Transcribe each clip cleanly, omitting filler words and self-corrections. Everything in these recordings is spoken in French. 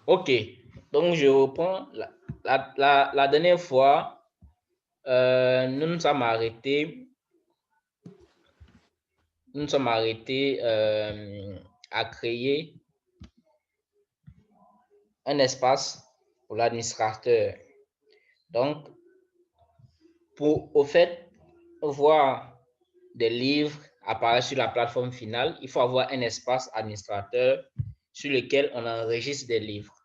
OK. Donc, je reprends. La dernière fois, nous nous sommes arrêtés. Nous nous sommes arrêtés à créer un espace pour l'administrateur. Donc, pour, au fait, voir des livres apparaître sur la plateforme finale, il faut avoir un espace administrateur sur lequel on enregistre des livres.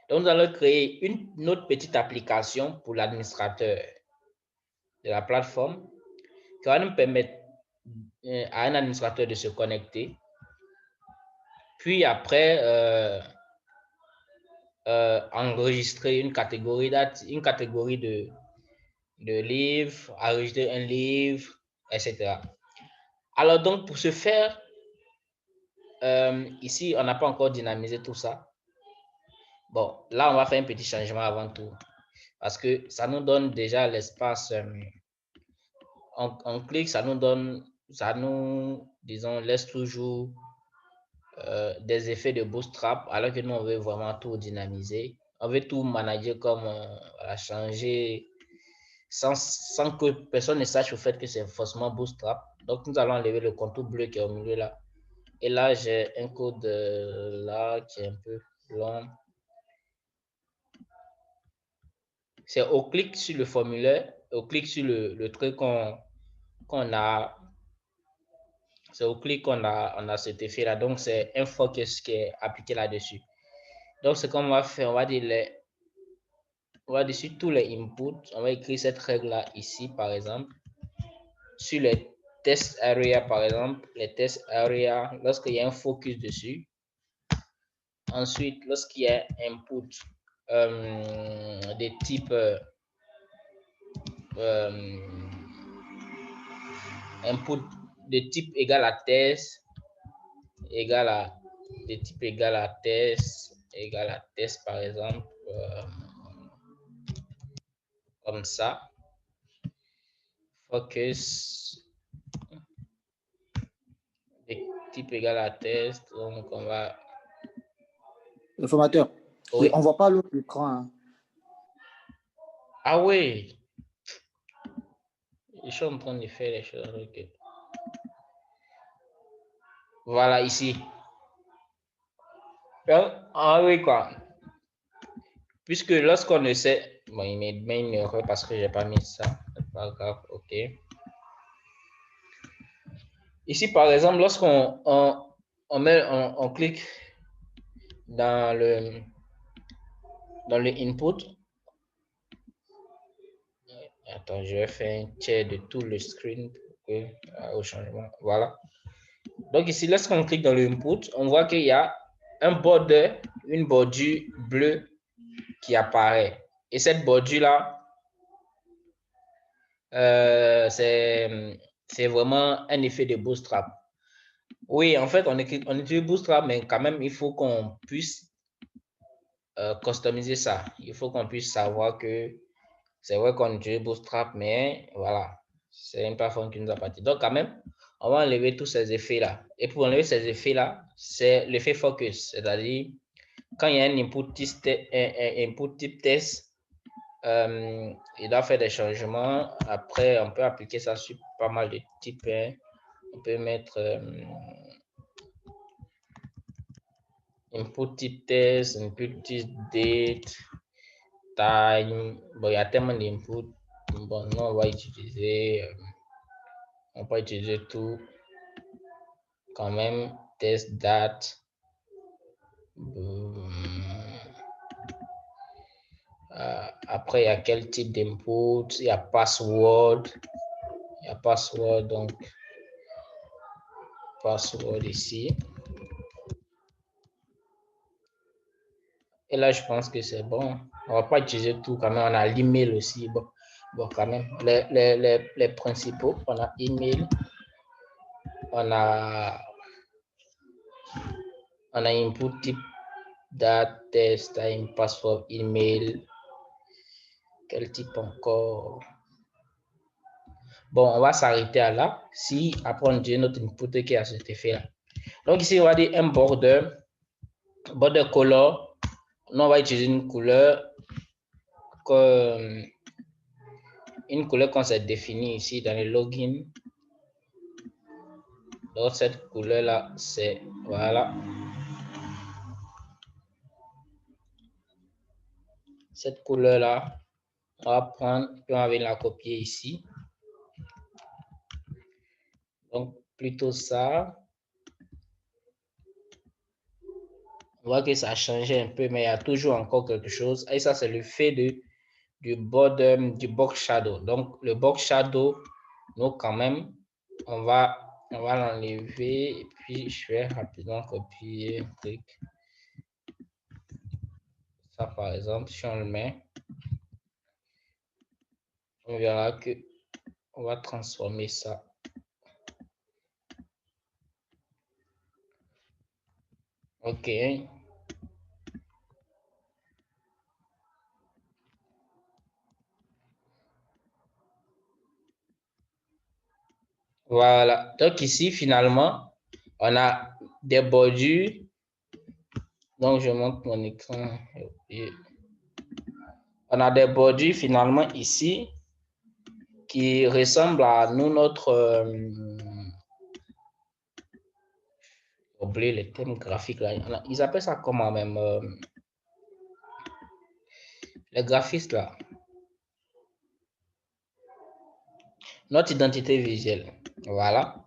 Donc, nous allons créer une autre petite application pour l'administrateur de la plateforme qui va nous permettre à un administrateur de se connecter. Puis après, enregistrer une catégorie de livres, enregistrer un livre, etc. Alors donc, pour ce faire, ici, on n'a pas encore dynamisé tout ça. Bon, là, on va faire un petit changement avant tout. Parce que ça nous donne déjà l'espace. On clique, ça nous, disons, laisse toujours des effets de bootstrap, alors que nous, on veut vraiment tout dynamiser. On veut tout manager comme changer sans que personne ne sache au fait que c'est forcément bootstrap. Donc, nous allons enlever le contour bleu qui est au milieu là. Et là, j'ai un code là qui est un peu long. C'est au clic sur le formulaire, au clic sur le truc qu'on a. C'est au clic qu'on a cet effet-là. Donc, c'est un focus qui est appliqué là-dessus. Donc, ce qu'on va faire, on va dire on va dessus tous les inputs. On va écrire cette règle-là ici, par exemple. Sur les test area, par exemple, les test area, lorsqu'il y a un focus dessus. Ensuite, lorsqu'il y a input des types input de type égal à test, égal à de type égal à test, par exemple, comme ça. Focus de type égal à test, donc on va. Le formateur. Oui. On ne voit pas l'autre écran. Hein. Ah oui. Je suis en train de faire les choses. Okay. Voilà, ici. Ah oui, quoi. Puisque lorsqu'on ne sait... Bon, il met une erreur parce que je n'ai pas mis ça. C'est pas grave, ok. Ici, par exemple, lorsqu'on on clique dans le input. Attends, je vais faire un check de tout le screen au changement. Voilà. Donc ici, lorsqu'on clique dans le input, on voit qu'il y a un border, une bordure bleue qui apparaît. Et cette bordure-là, c'est vraiment un effet de bootstrap. Oui, en fait, on utilise bootstrap, mais quand même, il faut qu'on puisse customiser ça. Il faut qu'on puisse savoir que c'est vrai qu'on utilise bootstrap, mais voilà, c'est une plateforme qui nous appartient. Donc, quand même, on va enlever tous ces effets-là. Et pour enlever ces effets-là, c'est l'effet focus, c'est-à-dire quand il y a un input type test, il doit faire des changements. Après, on peut appliquer ça sur pas mal de types. Hein. On peut mettre input type test, input type date, time. Bon, il y a tellement d'inputs. Bon, nous, on va utiliser, tout quand même. Test date. Après, il y a quel type d'input? Il y a password. Il y a password, donc password ici. Et là, je pense que c'est bon. On va pas utiliser tout quand même. On a l'email aussi. Bon, quand même. Les principaux, on a email. On a input type date, test, time, password, email. Quel type encore? Bon, on va s'arrêter à là. Si après on utilise notre input qui a cet effet-là. Donc ici, on va dire un border. border color, nous on va utiliser une couleur qu'on s'est définie ici dans le login. Donc cette couleur là, c'est voilà. Cette couleur là, on va prendre, puis on va venir la copier ici. Donc plutôt ça. On voit que ça a changé un peu, mais il y a toujours encore quelque chose. Et ça, c'est le fait du box shadow. Donc, le box shadow, nous, quand même, on va l'enlever. Et puis, je vais rapidement copier un truc. Ça, par exemple, si on le met, on verra que on va transformer ça. OK. Voilà. Donc ici, finalement, on a des bordures. Donc, je montre mon écran. On a des bordures finalement ici qui ressemblent à nous, notre... oublier les thèmes graphiques là. Ils appellent ça comment même? Les graphistes là. Notre identité visuelle. Voilà.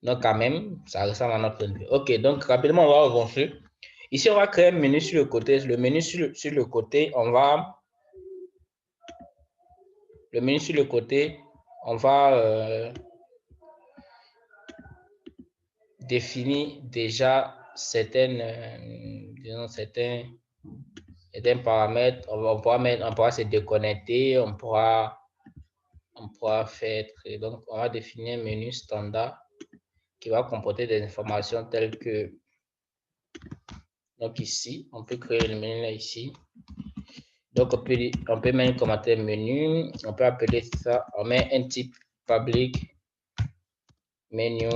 Donc, quand même, ça ressemble à notre vue. OK, donc rapidement, on va avancer. Ici, on va créer un menu sur le côté. Le menu sur le côté, on va... Le menu sur le côté, on va définir déjà certains paramètres. On pourra se déconnecter, on pourra faire... Donc, on va définir un menu standard qui va comporter des informations telles que... Donc ici, on peut créer le menu là ici. Donc, on peut mettre un commentaire menu. On peut appeler ça, on met un type public menu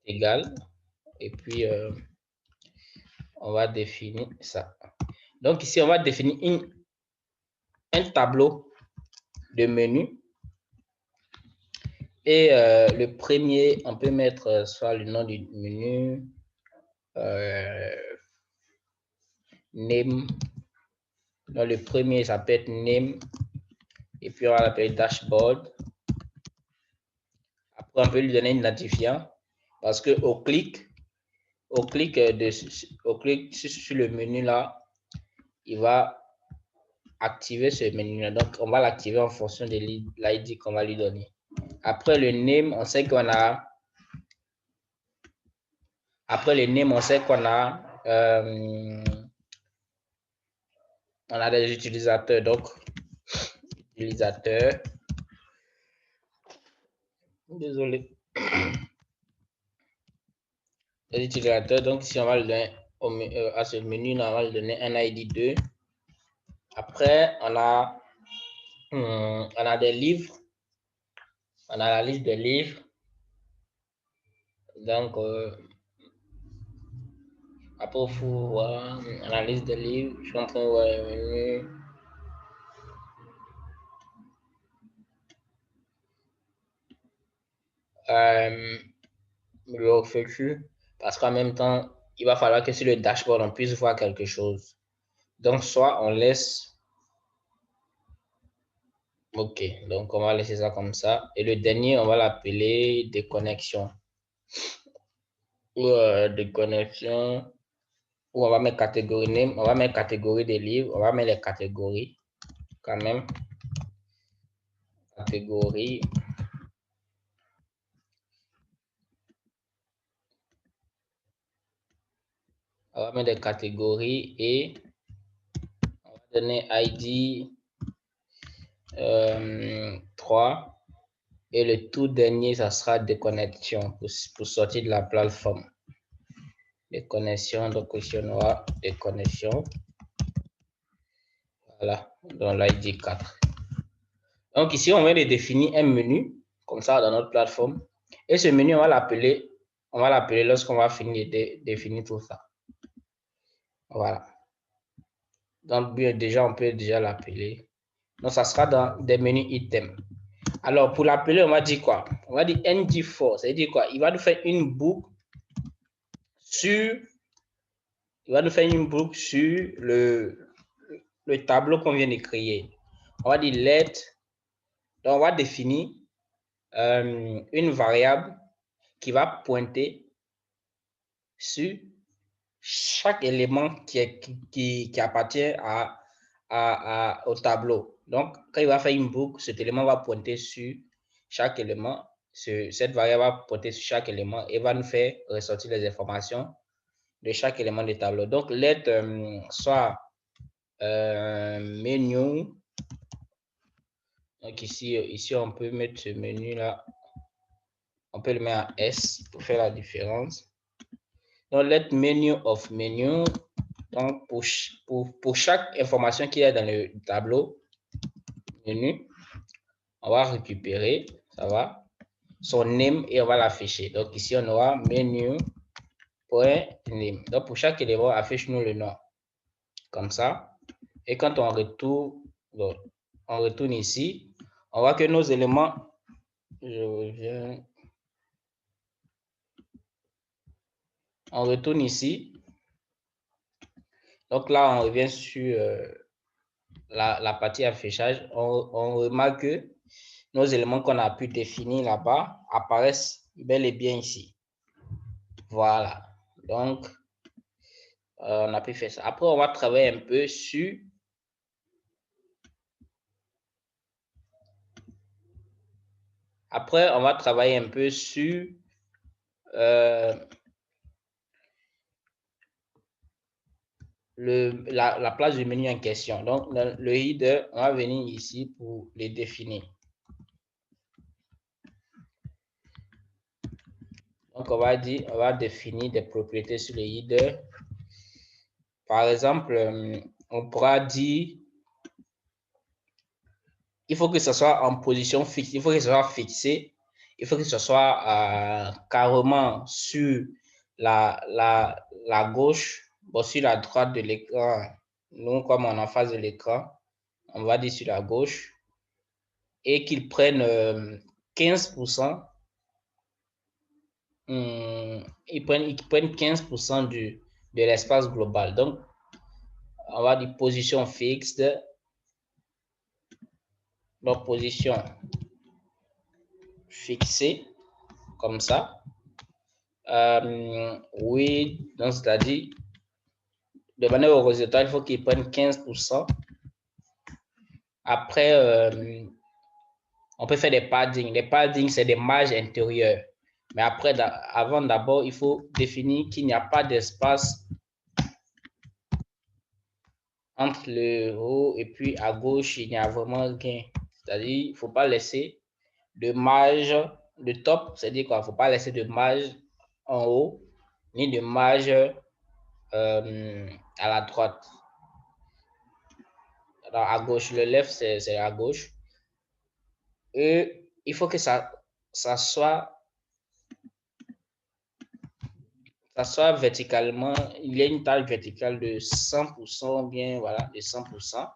égal. Et puis, on va définir ça. Donc ici, on va définir un tableau de menu. Et le premier, on peut mettre soit le nom du menu, name. Donc, le premier, ça peut être name. Et puis, on va l'appeler dashboard. Après, on peut lui donner un identifiant. Parce que au clic sur le menu là, il va activer ce menu là. Donc, on va l'activer en fonction de l'ID qu'on va lui donner. Après le name, on sait qu'on a... Après le name, on sait qu'on a... on a des utilisateurs. Donc, utilisateur. Désolé. Les utilisateurs. Donc, si on va le donner à ce menu, on va le donner un ID 2. Après, on a des livres. On a la liste des livres. Donc, après, il faut voir la liste des livres. Je suis en train de voir le menu. Le refais parce qu'en même temps, il va falloir que sur le dashboard, on puisse voir quelque chose. Donc, soit on laisse... OK, donc on va laisser ça comme ça. Et le dernier, on va l'appeler déconnexion. Ou déconnexion. Ou on va mettre catégorie name. On va mettre catégorie des livres. On va mettre les catégories quand même. Catégorie. On va mettre des catégories et on va donner ID 3. Et le tout dernier, ça sera déconnexion pour sortir de la plateforme. Déconnexion, donc ici on aura déconnexion. Voilà, dans l'ID 4. Donc ici, on vient de définir un menu, comme ça, dans notre plateforme. Et ce menu, on va l'appeler lorsqu'on va finir de définir tout ça. Voilà. Donc, déjà, on peut déjà l'appeler. Donc, ça sera dans des menus items. Alors, pour l'appeler, on va dire quoi? On va dire ng4. Ça veut dire quoi? Il va nous faire une boucle sur, le tableau qu'on vient de créer. On va dire let. Donc, on va définir une variable qui va pointer sur chaque élément qui appartient au tableau. Donc, quand il va faire une boucle, cet élément va pointer sur chaque élément. Cette variable va pointer sur chaque élément et va nous faire ressortir les informations de chaque élément du tableau. Donc, let soit menu. Donc, ici, on peut mettre ce menu-là. On peut le mettre en S pour faire la différence. Donc, let menu of menu. Donc, pour chaque information qu'il y a dans le tableau menu, on va récupérer, ça va, son name et on va l'afficher. Donc, ici, on aura menu.name. Donc, pour chaque élément, affiche-nous le nom. Comme ça. Et quand on retourne ici, on voit que nos éléments, je reviens. On retourne ici. Donc là, on revient sur la partie affichage. On remarque que nos éléments qu'on a pu définir là-bas apparaissent bel et bien ici. Voilà. Donc, on a pu faire ça. Après, on va travailler un peu sur la place du menu en question. Donc, dans le header, on va venir ici pour les définir. Donc, on va définir des propriétés sur le header. Par exemple, on pourra dire, il faut que ce soit en position fixe, il faut que ce soit fixé, il faut que ce soit carrément sur la gauche, bon, sur la droite de l'écran. Nous, comme on est en face de l'écran, on va dire sur la gauche, et qu'ils prennent 15%. Ils prennent 15% de l'espace global. Donc, on va dire position fixe, donc position fixée, comme ça. Oui, donc c'est-à-dire, de manière horizontale, il faut qu'ils prennent 15%. Après, on peut faire des paddings. Les paddings, c'est des marges intérieures. Mais après, d'abord, il faut définir qu'il n'y a pas d'espace entre le haut et puis à gauche, il n'y a vraiment rien. C'est-à-dire, il ne faut pas laisser de marge, de top, c'est-à-dire quoi? Il ne faut pas laisser de marge en haut, ni de marge à la droite. Alors, à gauche, le left, c'est à gauche. Et il faut que ça soit verticalement, il y a une taille verticale de 100%, bien, voilà, de 100%.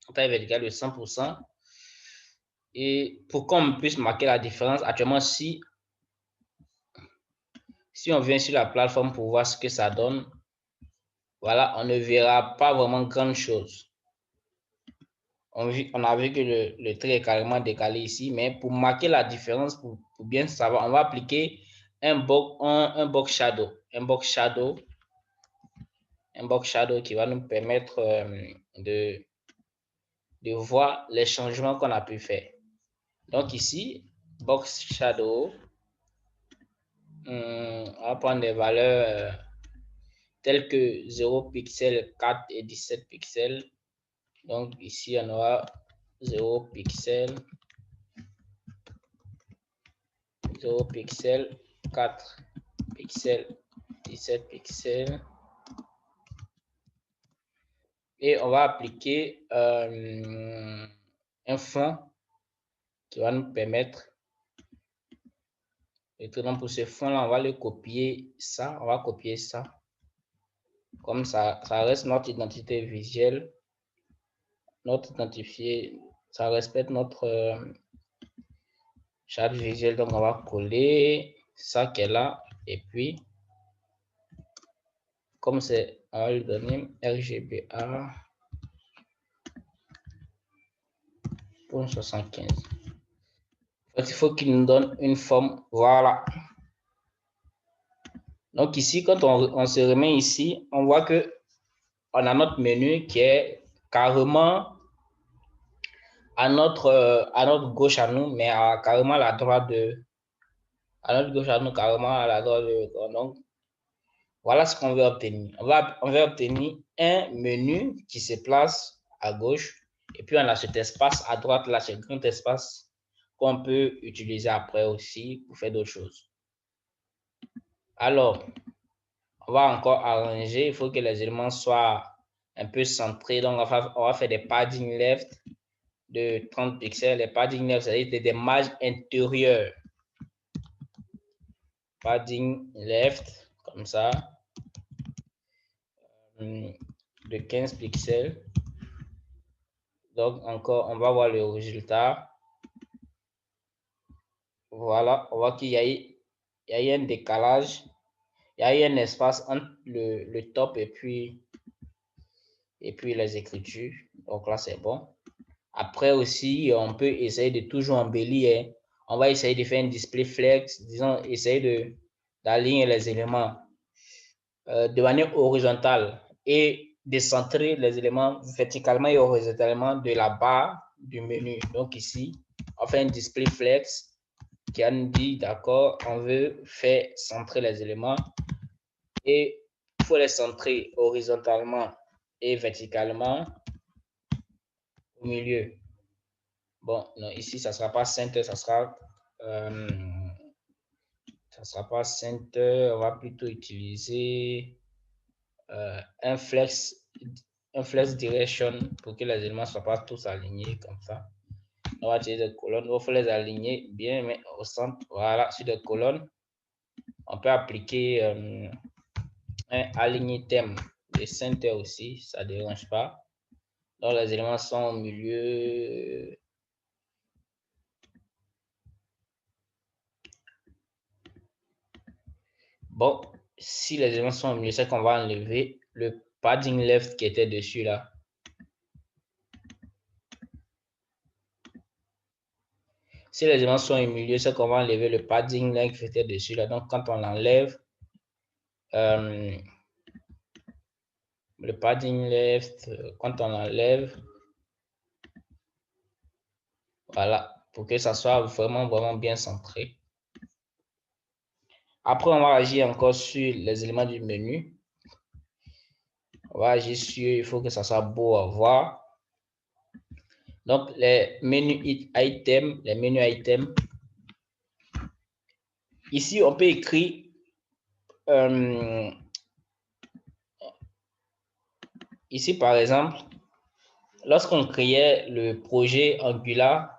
Une taille verticale de 100%. Et pour qu'on puisse marquer la différence, actuellement, si on vient sur la plateforme pour voir ce que ça donne, voilà, on ne verra pas vraiment grand chose. On a vu que le trait est carrément décalé ici, mais pour marquer la différence, pour bien savoir, on va appliquer un box shadow. Un box shadow qui va nous permettre de voir les changements qu'on a pu faire. Donc ici, box shadow, on va prendre des valeurs telles que 0 pixels, 4 et 17 pixels. Donc ici, on aura 0 pixels, 0 pixels, 4 pixels, 17 pixels. Et on va appliquer un fond qui va nous permettre. Et donc pour ce fond là, on va le copier ça. On va copier ça. Comme ça reste notre identité visuelle, notre identifié, ça respecte notre charte visuelle. Donc, on va coller ça qui est là. Et puis, comme c'est, on va lui donner RGBA pour 75. Il faut qu'il nous donne une forme. Voilà. Donc ici, quand on se remet ici, on voit que on a notre menu qui est carrément à notre gauche à nous, mais carrément à la droite à notre gauche à nous, carrément à la droite de. Donc, voilà ce qu'on veut obtenir. On veut obtenir un menu qui se place à gauche, et puis on a cet espace à droite, là, ce grand espace qu'on peut utiliser après aussi pour faire d'autres choses. Alors, on va encore arranger. Il faut que les éléments soient un peu centrés. Donc, on va faire des padding left de 30 pixels. Les padding left, c'est-à-dire des marges intérieures. Padding left, comme ça, de 15 pixels. Donc, encore, on va voir le résultat. Voilà, on voit qu'il y a eu un décalage. Il y a eu un espace entre le top et puis les écritures. Donc là, c'est bon. Après aussi, on peut essayer de toujours embellir. On va essayer de faire un display flex, disons, essayer d'aligner les éléments de manière horizontale et de centrer les éléments verticalement et horizontalement de la barre du menu. Donc ici, on fait un display flex qui nous dit, d'accord, on veut faire centrer les éléments et il faut les centrer horizontalement et verticalement au milieu. Bon, non, ici, ça ne sera pas center, ça sera pas center. On va plutôt utiliser un flex direction pour que les éléments ne soient pas tous alignés comme ça. On va utiliser des colonnes. Il faut les aligner bien, mais au centre. Voilà, sur des colonnes, on peut appliquer un aligner thème de center aussi, ça ne dérange pas. Donc, les éléments sont au milieu. Bon, si les éléments sont au milieu, c'est qu'on va enlever le padding left qui était dessus là. Si les éléments sont au milieu, c'est qu'on va enlever le padding left qui était dessus là. Donc, quand on l'enlève, le padding left, quand on l'enlève, voilà, pour que ça soit vraiment bien centré. Après, on va agir encore sur les éléments du menu. On va agir sur, il faut que ça soit beau à voir. Donc, les menus items, les menus items. Ici, on peut écrire ici, par exemple, lorsqu'on créait le projet Angular,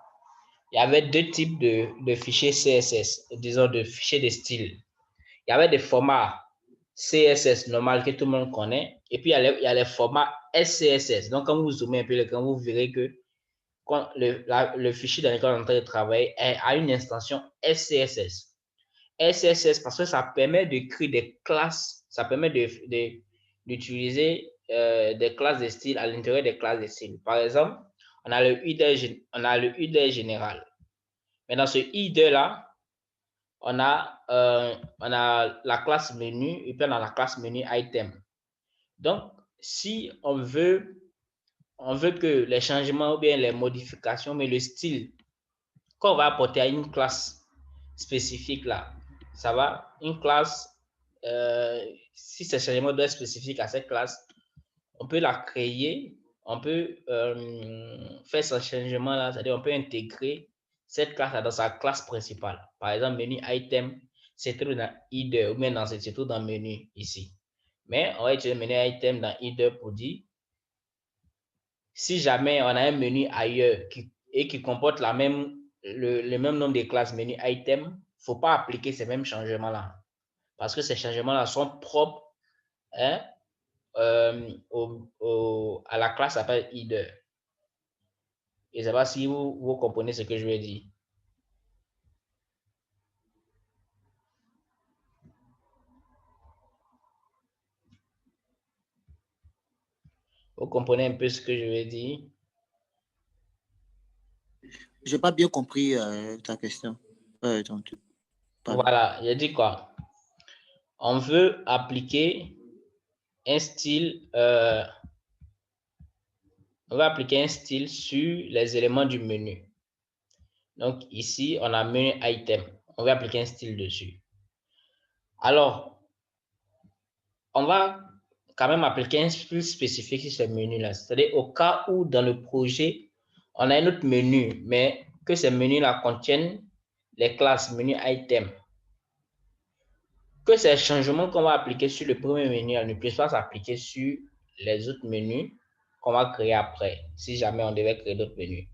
il y avait deux types de fichiers CSS, disons de fichiers de style. Il y avait des formats CSS normal que tout le monde connaît, et puis il y a les formats SCSS. Donc, quand vous zoomez un peu l'écran, vous verrez que quand le fichier dans lequel on est en train de travailler a une extension SCSS. SCSS parce que ça permet de créer des classes, ça permet d'utiliser des classes de style à l'intérieur des classes de style. Par exemple, on a le UID général. Mais dans ce UID là, on a la classe menu et puis on a la classe menu item. Donc, si on veut que les changements ou bien les modifications, mais le style qu'on va apporter à une classe spécifique là, ça va, une classe, si ce changement doit être spécifique à cette classe, on peut la créer, on peut faire ce changement là, c'est-à-dire on peut intégrer cette classe là dans sa classe principale. Par exemple, menu item, c'est tout dans ID ou bien c'est tout dans menu ici. Mais on va utiliser menu item dans ID pour dire si jamais on a un menu ailleurs qui comporte le même nombre de classes menu item, il ne faut pas appliquer ces mêmes changements-là. Parce que ces changements-là sont propres à la classe s'appelle header. Je ne sais pas si vous comprenez ce que je veux dire. Vous comprenez un peu ce que je veux dire? Je n'ai pas bien compris ta question. Voilà, j'ai dit quoi? On veut appliquer un style, on va appliquer un style sur les éléments du menu. Donc ici, on a menu item. On va appliquer un style dessus. Alors, on va quand même appliquer un style spécifique sur ce menu-là. C'est-à-dire au cas où dans le projet, on a un autre menu, mais que ces menus-là contiennent les classes menu item. Que ces changements qu'on va appliquer sur le premier menu ne puissent pas s'appliquer sur les autres menus qu'on va créer après, si jamais on devait créer d'autres menus.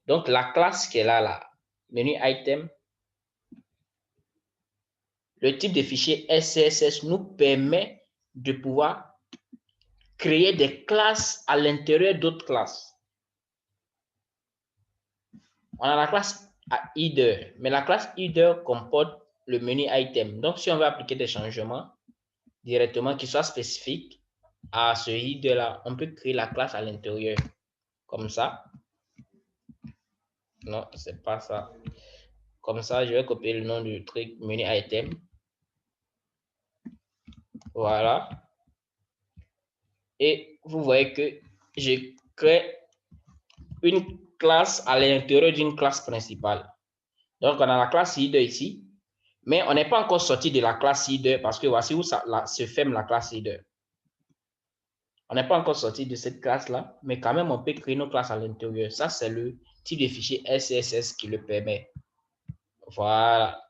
Donc, la classe qui est là, menu item, le type de fichier SCSS nous permet de pouvoir créer des classes à l'intérieur d'autres classes. On a la classe header, mais la classe header comporte le menu item. Donc, si on veut appliquer des changements directement qui soient spécifiques à ce header-là, on peut créer la classe à l'intérieur. Comme ça. Non, c'est pas ça. Comme ça, je vais copier le nom du truc, menu item. Voilà. Et vous voyez que je crée une classe à l'intérieur d'une classe principale. Donc, on a la classe header ici, mais on n'est pas encore sorti de la classe header parce que voici où se ferme la classe header. On n'est pas encore sorti de cette classe-là, mais quand même, on peut créer nos classes à l'intérieur. Ça, c'est le type de fichier SCSS qui le permet. Voilà.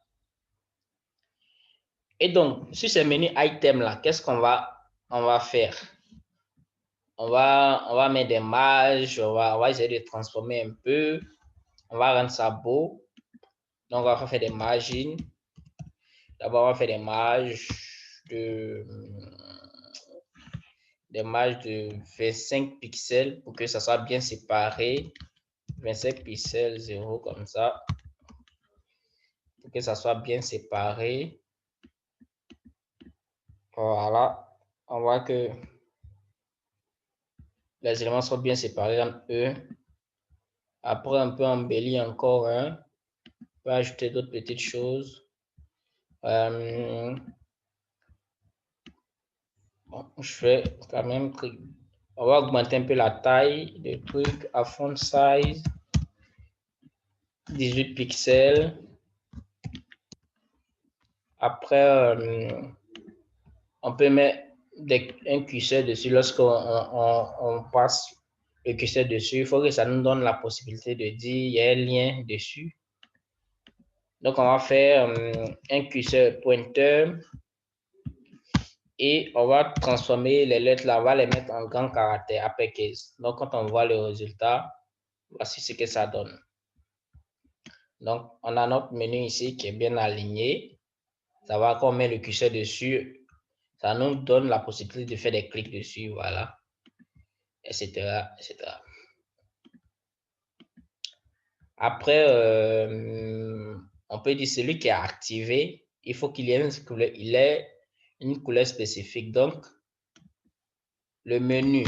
Et donc, sur ces menus items-là, qu'est-ce qu'on va faire? On va mettre des marges, on va essayer de transformer un peu. On va rendre ça beau. Donc, on va faire des margines. D'abord, on va faire des marges de 25 pixels pour que ça soit bien séparé. 25 pixels 0 comme ça. Pour que ça soit bien séparé. Voilà. On voit que les éléments sont bien séparés en eux. Après, on peut embellir encore un. On peut ajouter d'autres petites choses. Bon, je fais quand même. On va augmenter un peu la taille du truc à font size. 18 pixels. Après, on peut mettre un curseur dessus. Lorsqu'on passe le curseur dessus, il faut que ça nous donne la possibilité de dire il y a un lien dessus. Donc, on va faire un curseur pointeur et on va transformer les lettres là, on va les mettre en grand caractère, uppercase. Donc, quand on voit le résultat, voici ce que ça donne. Donc, on a notre menu ici qui est bien aligné. Ça va quand on met le curseur dessus, ça nous donne la possibilité de faire des clics dessus, voilà, etc., etc. Après, on peut dire celui qui est activé, il faut qu'il ait une couleur spécifique. Donc, le menu,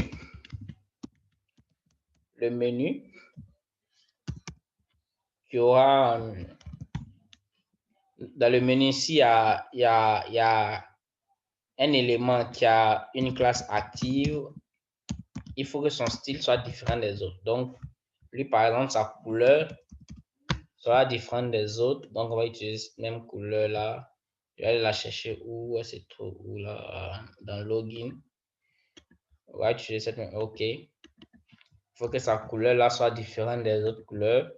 qui aura, dans le menu ici, il y a un élément qui a une classe active. Il faut que son style soit différent des autres. Donc, lui, par exemple, sa couleur sera différente des autres. Donc, on va utiliser cette même couleur là. Je vais aller la chercher où c'est trop où là dans login. On va utiliser cette même. OK. Il faut que sa couleur là soit différente des autres couleurs.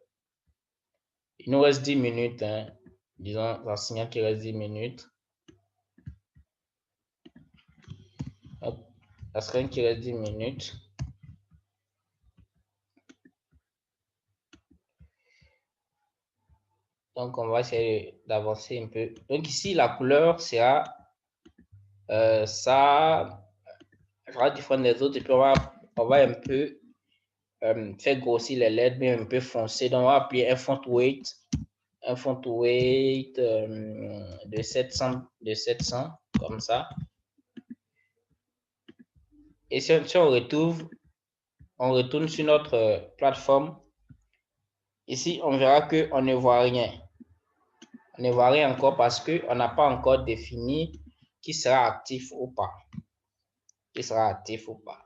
Il nous reste 10 minutes. Hein. Disons, ça signale qu'il reste 10 minutes. Hop. Ça serait qu'il reste 10 minutes. Donc, on va essayer d'avancer un peu. Donc, ici, la couleur sera ça. sera différente des autres et puis on va un peu faire grossir les lettres, mais un peu foncé. Donc, on va appeler un font weight de 700 comme ça. Et si on retourne sur notre plateforme, ici, on verra qu'on ne voit rien. On ne voit rien encore parce qu'on n'a pas encore défini qui sera actif ou pas. Qui sera actif ou pas.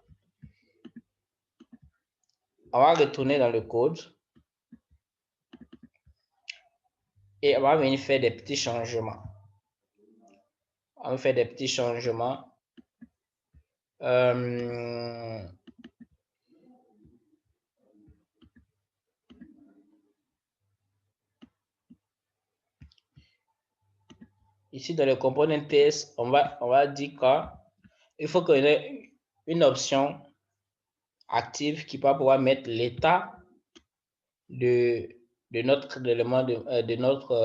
On va retourner dans le code. Et on va venir faire des petits changements. On va faire des petits changements. Ici, dans le component TS, on va dire qu'il faut qu'on ait une option active qui va pouvoir mettre l'état de notre élément d'un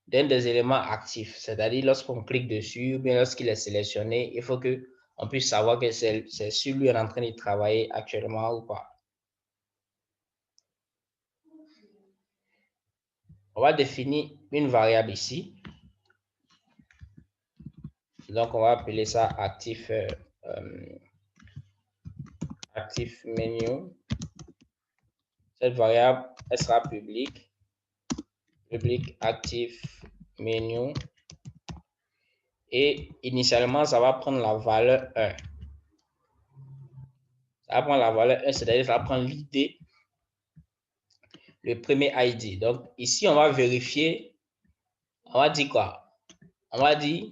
des éléments actifs. C'est-à-dire lorsqu'on clique dessus ou bien lorsqu'il est sélectionné, il faut qu'on puisse savoir que c'est sur lui on est en train de travailler actuellement ou pas. On va définir une variable ici. Donc, on va appeler ça actif menu. Cette variable, elle sera publique. Public active menu. Et initialement, ça va prendre la valeur 1. Ça va prendre la valeur 1, c'est-à-dire ça va prendre l'id, le premier ID. Donc, ici, on va vérifier. On va dire quoi? On va dire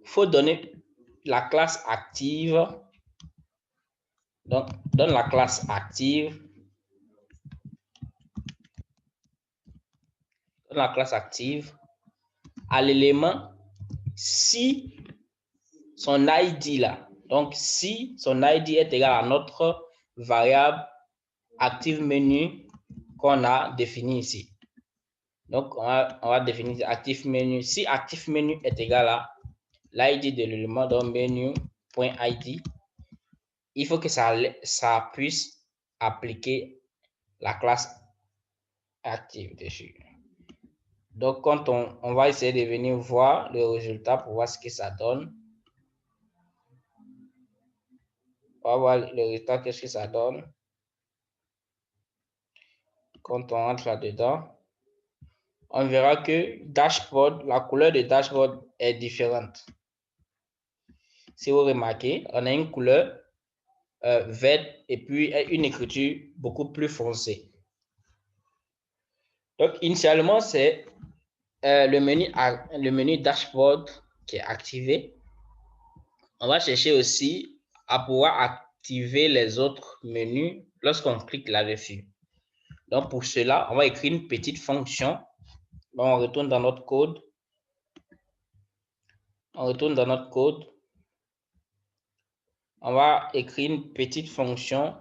faut donner la classe active. Donc, donne la classe active. Donne la classe active à l'élément si son ID là. Donc, si son ID est égal à notre variable active menu qu'on a défini ici. Donc, on va définir active menu. Si active menu est égal à l'ID de l'élément, donc menu.id, il faut que ça puisse appliquer la classe active dessus. Donc, quand on va essayer de venir voir le résultat pour voir ce que ça donne. On va voir le résultat, qu'est-ce que ça donne. Quand on entre là-dedans, on verra que dashboard, la couleur de dashboard est différente. Si vous remarquez, on a une couleur verte et puis une écriture beaucoup plus foncée. Donc, initialement, c'est le menu dashboard qui est activé. On va chercher aussi à pouvoir activer les autres menus lorsqu'on clique là-dessus. Donc, pour cela, on va écrire une petite fonction. Donc, on retourne dans notre code. On retourne dans notre code. On va écrire une petite fonction.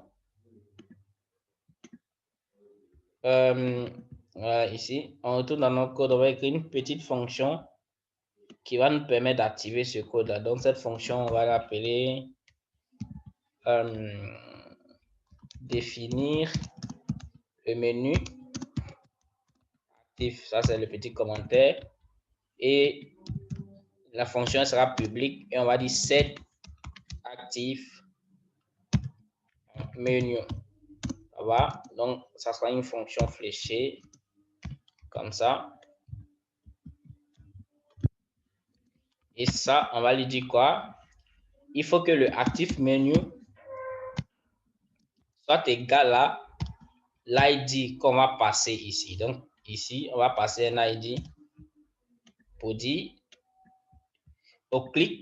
Ici, on retourne dans notre code. On va écrire une petite fonction qui va nous permettre d'activer ce code-là. Donc, cette fonction, on va l'appeler définir le menu actif. Ça, c'est le petit commentaire. Et la fonction sera publique. Et on va dire set actif menu. Ça va? Donc, ça sera une fonction fléchée. Comme ça. Et ça, on va lui dire quoi? Il faut que le actif menu soit égal à l'ID qu'on va passer ici. Donc, ici, on va passer un ID pour dire,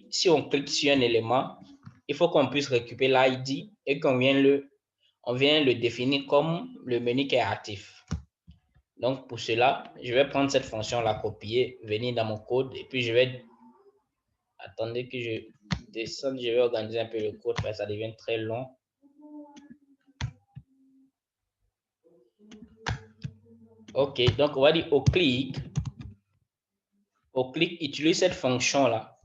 si on clique sur un élément, il faut qu'on puisse récupérer l'ID et qu'on vienne le définir comme le menu qui est actif. Donc, pour cela, je vais prendre cette fonction, la copier, venir dans mon code et puis je vais... Attendez que je descende, je vais organiser un peu le code parce que ça devient très long. Ok, donc on va dire au clic, utilise cette fonction-là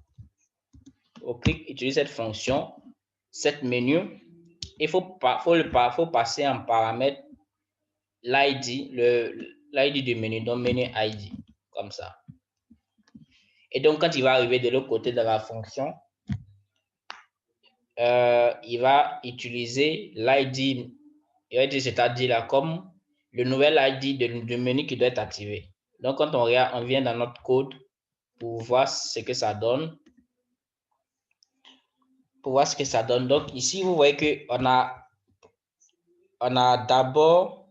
au clic utilise cette fonction, cette menu, il faut passer en paramètre l'ID, l'ID du menu, donc menu ID, comme ça. Et donc, quand il va arriver de l'autre côté de la fonction, il va utiliser l'ID, c'est-à-dire là, comme le nouvel ID du menu qui doit être activé. Donc, quand on regarde, on vient dans notre code pour voir ce que ça donne. Donc, ici, vous voyez qu'on a d'abord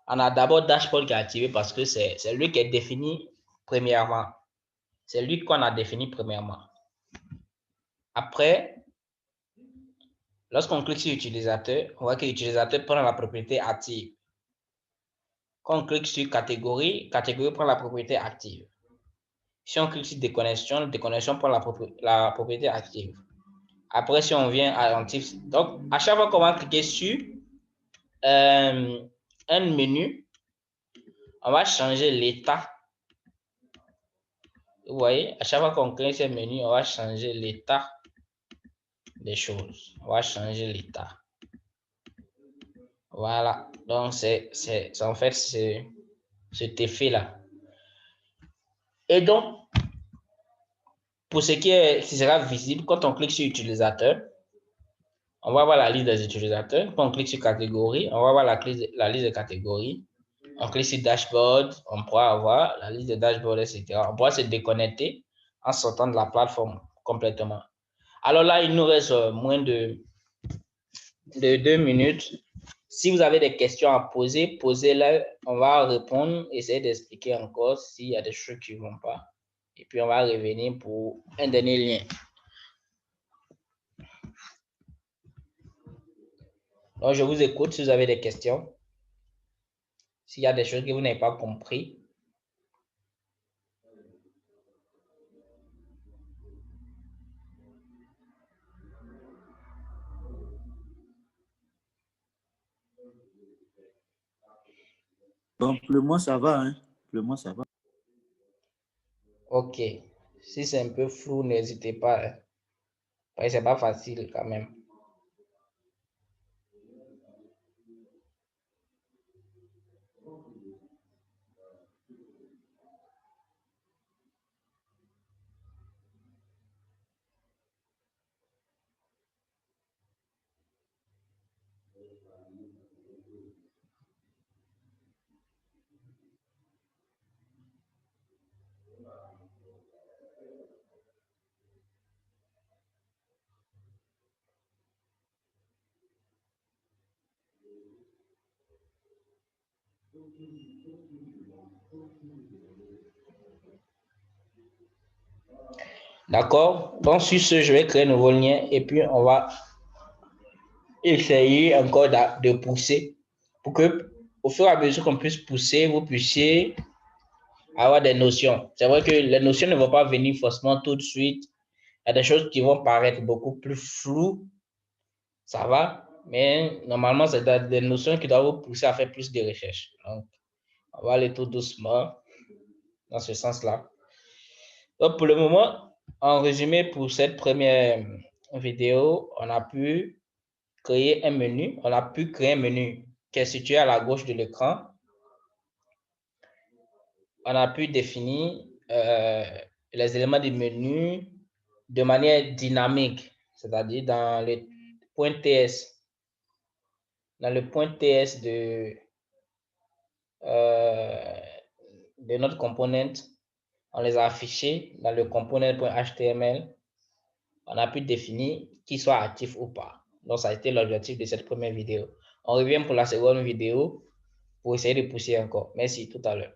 dashboard qui est activé parce que c'est lui qui est défini premièrement. C'est lui qu'on a défini premièrement. Après, lorsqu'on clique sur utilisateur, on voit que l'utilisateur prend la propriété active. Quand on clique sur catégorie, catégorie prend la propriété active. Si on clique sur déconnexion, déconnexion prend la propriété active. Après, si on vient à actif, donc à chaque fois qu'on va cliquer sur un menu, on va changer l'état. Vous voyez, à chaque fois qu'on clique sur un menu, on va changer l'état des choses. On va changer l'état. Voilà, donc c'est en fait cet effet-là. Et donc, pour ce qui sera visible, quand on clique sur utilisateur, on va voir la liste des utilisateurs. Quand on clique sur catégorie, on va voir la liste des catégories. On clique sur dashboard, on pourra avoir la liste de dashboard, etc. On pourra se déconnecter en sortant de la plateforme complètement. Alors là, il nous reste moins de 2 minutes. Si vous avez des questions à poser, posez-les. On va répondre, essayer d'expliquer encore s'il y a des choses qui ne vont pas. Et puis, on va revenir pour un dernier lien. Donc, je vous écoute si vous avez des questions. S'il y a des choses que vous n'avez pas compris. Donc, le mois, ça va, hein? Le mois, ça va. Ok. Si c'est un peu flou, n'hésitez pas. Hein. Parce que c'est pas facile quand même. D'accord? Donc, sur ce, je vais créer un nouveau lien et puis on va essayer encore de pousser pour que, au fur et à mesure qu'on puisse pousser, vous puissiez avoir des notions. C'est vrai que les notions ne vont pas venir forcément tout de suite. Il y a des choses qui vont paraître beaucoup plus floues. Ça va? Mais normalement, c'est des notions qui doivent vous pousser à faire plus de recherches. Donc, on va aller tout doucement dans ce sens-là. Donc, pour le moment, en résumé, pour cette première vidéo, on a pu créer un menu. On a pu créer un menu qui est situé à la gauche de l'écran. On a pu définir les éléments du menu de manière dynamique, c'est-à-dire dans le point TS. Dans le point TS de notre component, on les a affichés dans le component.html. On a pu définir qui soit actif ou pas. Donc, ça a été l'objectif de cette première vidéo. On revient pour la seconde vidéo pour essayer de pousser encore. Merci, tout à l'heure.